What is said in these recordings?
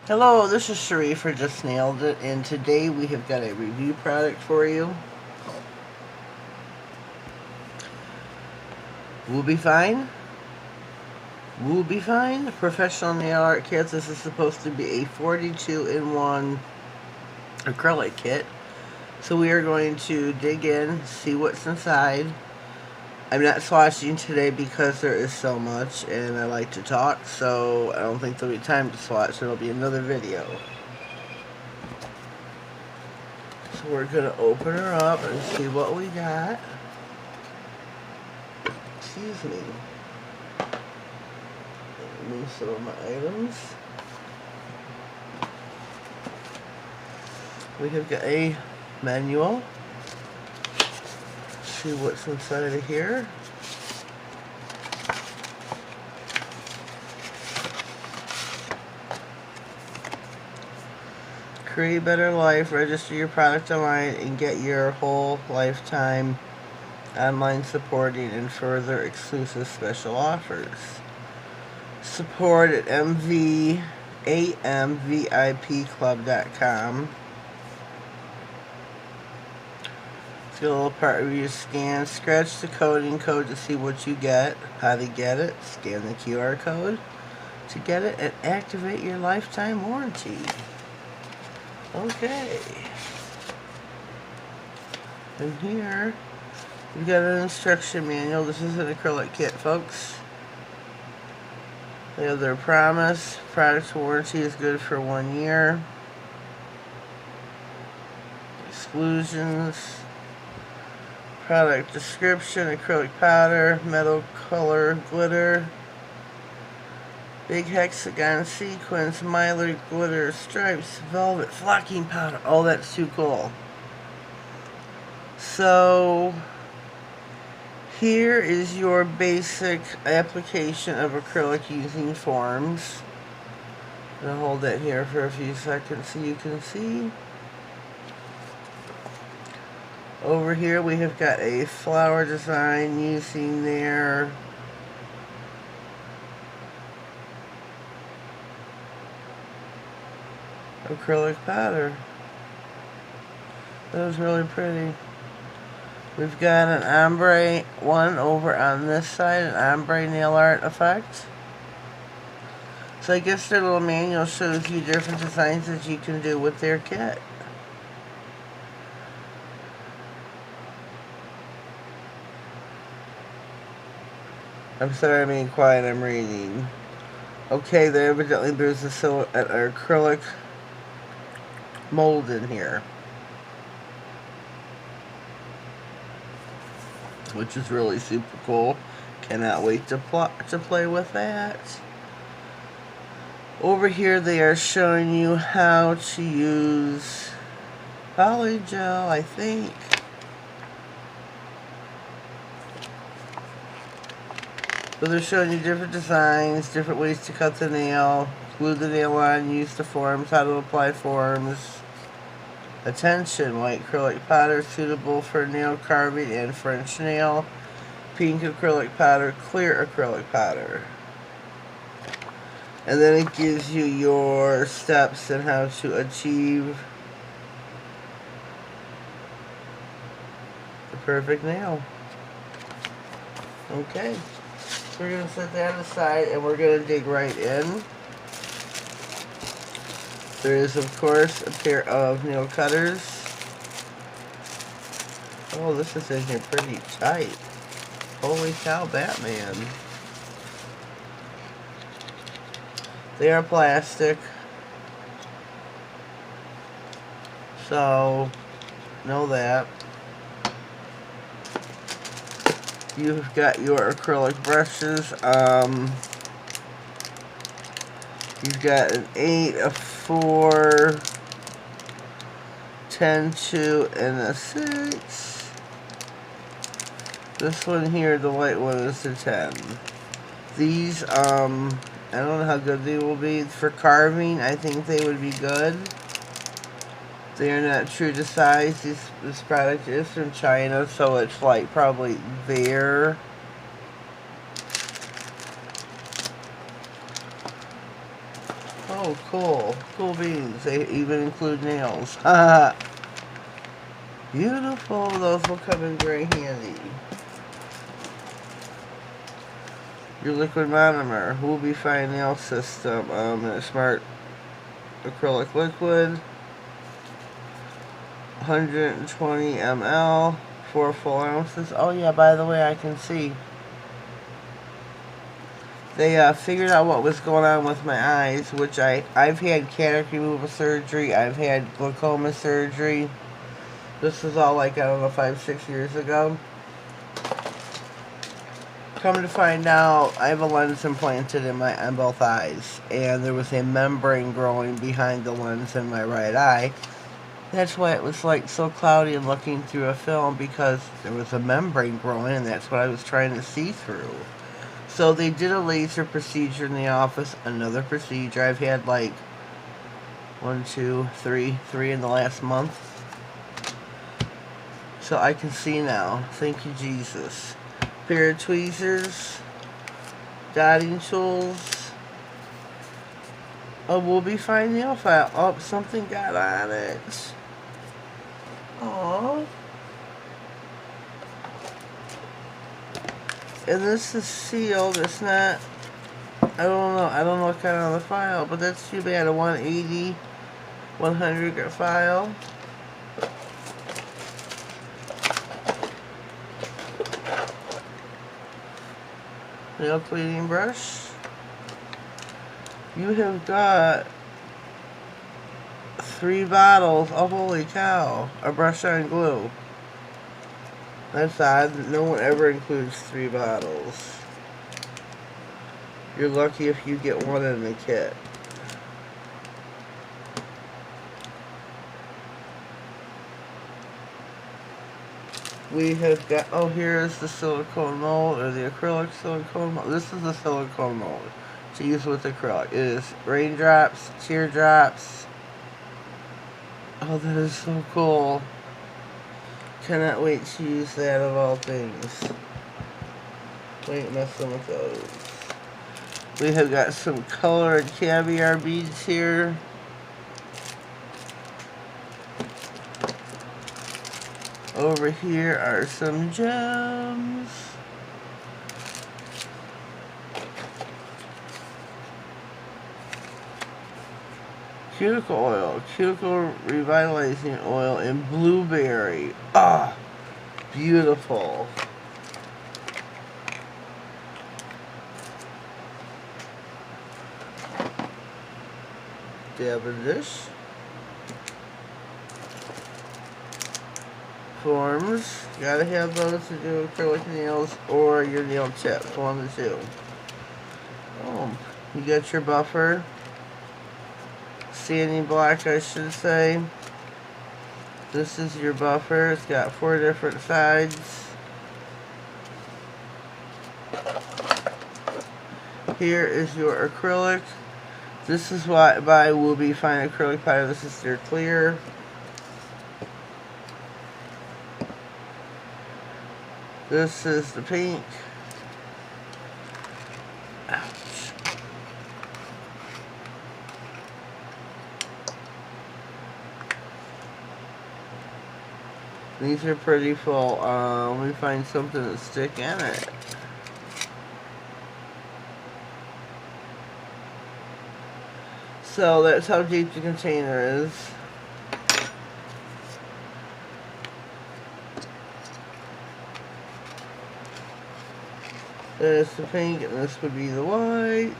Hello, this is Sheree for Just Nailed It, and today we have got a review product for you. WuBeFine Professional Nail Art Kits. This is supposed to be a 42-in-1 acrylic kit. So we are going to dig in, see what's inside. I'm not swatching today because there is so much and I like to talk, so I don't think there'll be time to swatch. It'll be another video. So we're going to open her up and see what we got. Excuse me. Move some of my items. We have got a manual. See what's inside of here. Create a better life, register your product online, and get your whole lifetime online supporting and further exclusive special offers. Support at amvipclub.com. Let's get a little part where you scan, scratch the coding code to see what you get, how to get it, scan the QR code to get it, and activate your lifetime warranty. Okay. And here, we've got an instruction manual. This is an acrylic kit, folks. They have their promise. Product warranty is good for 1 year. Exclusions. Product description: acrylic powder, metal color glitter, big hexagon sequins, mylar glitter, stripes, velvet, flocking powder. Oh, that's too cool. So here is your basic application of acrylic using forms. I'm going to hold that here for a few seconds so you can see. Over here we have got a flower design using their acrylic powder. That was really pretty. We've got an ombre one over on this side, an ombre nail art effect. So I guess their little manual shows you different designs that you can do with their kit. I'm sorry I'm being quiet, I'm reading. Okay, there's an acrylic mold in here, which is really super cool. Cannot wait to play with that. Over here they are showing you how to use polygel, I think. So they're showing you different designs, different ways to cut the nail, glue the nail on, use the forms, how to apply forms. Attention, white acrylic powder suitable for nail carving and French nail. Pink acrylic powder, clear acrylic powder. And then it gives you your steps and how to achieve the perfect nail. Okay. We're going to set that aside and we're going to dig right in. There is, of course, a pair of nail cutters. Oh, this is in here pretty tight. Holy cow, Batman. They are plastic. So, know that. You've got your acrylic brushes. You've got an 8, a 4, 10, 2, and a 6. This one here, the white one, is a 10. These, I don't know how good they will be. For carving, I think they would be good. They are not true to size. This product is from China, so it's like probably there. Oh, cool. Cool beans. They even include nails. Beautiful. Those will come in very handy. Your liquid monomer. WuBeFine nail system. A smart acrylic liquid. 120 ml. 4 full ounces. Oh yeah, by the way, I can see. They figured out what was going on with my eyes, which I've had cataract removal surgery. I've had glaucoma surgery. This was all like, I don't know, 5-6 years ago. Come to find out, I have a lens implanted on both eyes, and there was a membrane growing behind the lens in my right eye. That's why it was like so cloudy and looking through a film, because there was a membrane growing, and that's what I was trying to see through. So they did a laser procedure in the office, another procedure. I've had like 1, 2, 3 in the last month. So I can see now. Thank you, Jesus. Pair of tweezers, dotting tools, a WuBeFine nail file. Oh, something got on it. Aww. And this is sealed. It's not, I don't know what kind on the file, but that's too bad. A 180, 100 grit file. Nail cleaning brush. You have got 3 bottles. Oh, holy cow. A brush on glue. That's odd. No one ever includes 3 bottles. You're lucky if you get one in the kit. We have got, oh, here's the silicone mold, or the acrylic silicone mold. This is the silicone mold to use with acrylic. It is raindrops, teardrops. Oh, that is so cool. Cannot wait to use that of all things. We ain't messing with those. We have got some colored caviar beads here. Over here are some gems. Cuticle oil, cuticle revitalizing oil, and blueberry. Ah, beautiful. Dab of this. Forms. Gotta have those to do acrylic nails or your nail tips. One of the two. Oh, you got your buffer. Sanding block, I should say. This is your buffer. It's got 4 different sides. Here is your acrylic. This is by WuBeFine Acrylic powder. This is their clear. This is the pink. Ouch. These are pretty full. Let me find something to stick in it. So that's how deep the container is. There's the pink, and this would be the white.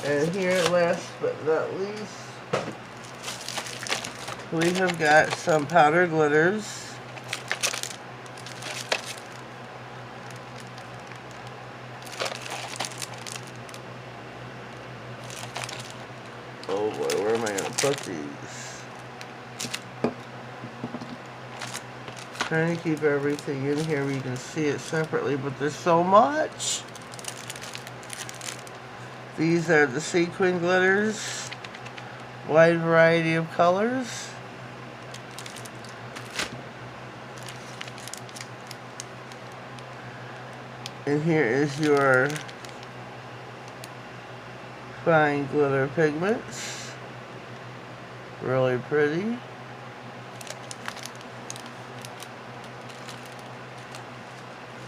And here, last but not least, we have got some powder glitters. Oh boy, where am I going to put these? Trying to keep everything in here where you can see it separately, but there's so much. These are the sequin glitters, wide variety of colors. And here is your fine glitter pigments. Really pretty.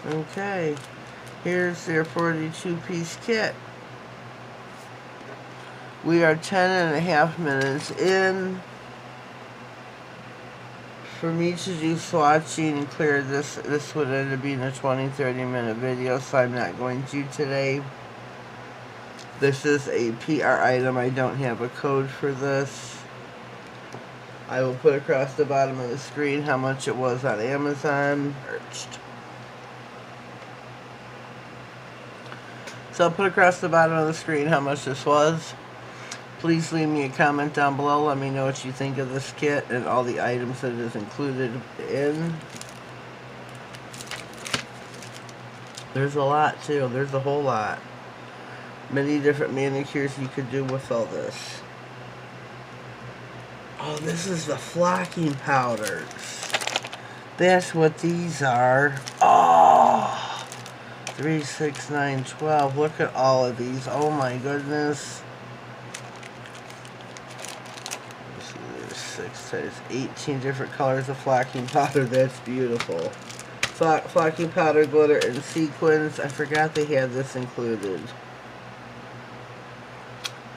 Okay, here's their 42-piece kit. We are 10.5 minutes in. For me to do swatching and clear this would end up being a 20-30 minute video, so I'm not going to today. This is a PR item. I don't have a code for this. I will put across the bottom of the screen how much it was on Amazon. So I'll put across the bottom of the screen how much this was. Please leave me a comment down below. Let me know what you think of this kit and all the items that it is included in. There's a lot too. There's a whole lot. Many different manicures you could do with all this. Oh, this is the flocking powders. That's what these are. Oh, 3, 6, 9, 12. Look at all of these. Oh my goodness. 6 times 18 different colors of flocking powder. That's beautiful. Flocking powder, glitter, and sequins. I forgot they had this included.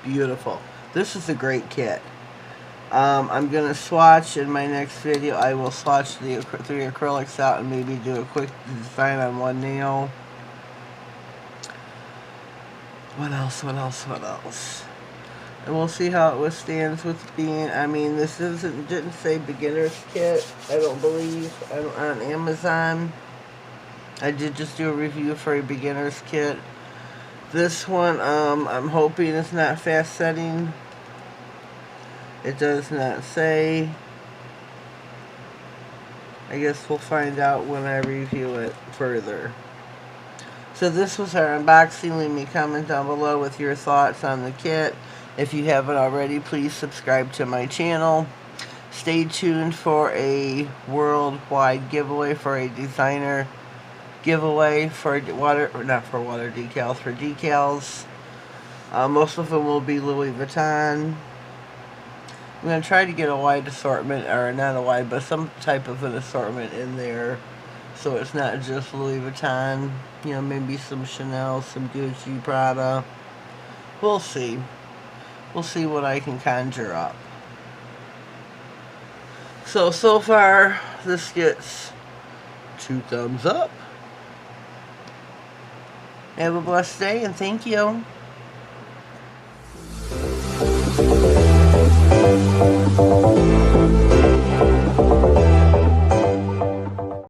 Beautiful. This is a great kit. I'm going to swatch in my next video. I will swatch the 3 acrylics out and maybe do a quick design on one nail. What else? And we'll see how it withstands with being, I mean, this didn't say beginner's kit, I don't believe, on Amazon. I did just do a review for a beginner's kit. This one, I'm hoping it's not fast setting. It does not say. I guess we'll find out when I review it further. So this was our unboxing. Leave me a comment down below with your thoughts on the kit. If you haven't already, please subscribe to my channel. Stay tuned for a worldwide giveaway, for a designer giveaway for decals, for decals. Most of them will be Louis Vuitton. I'm going to try to get a wide assortment, or not a wide, but some type of an assortment in there. So it's not just Louis Vuitton. You know, maybe some Chanel, some Gucci, Prada. We'll see. We'll see what I can conjure up. So far, this gets 2 thumbs up. Have a blessed day, and thank you.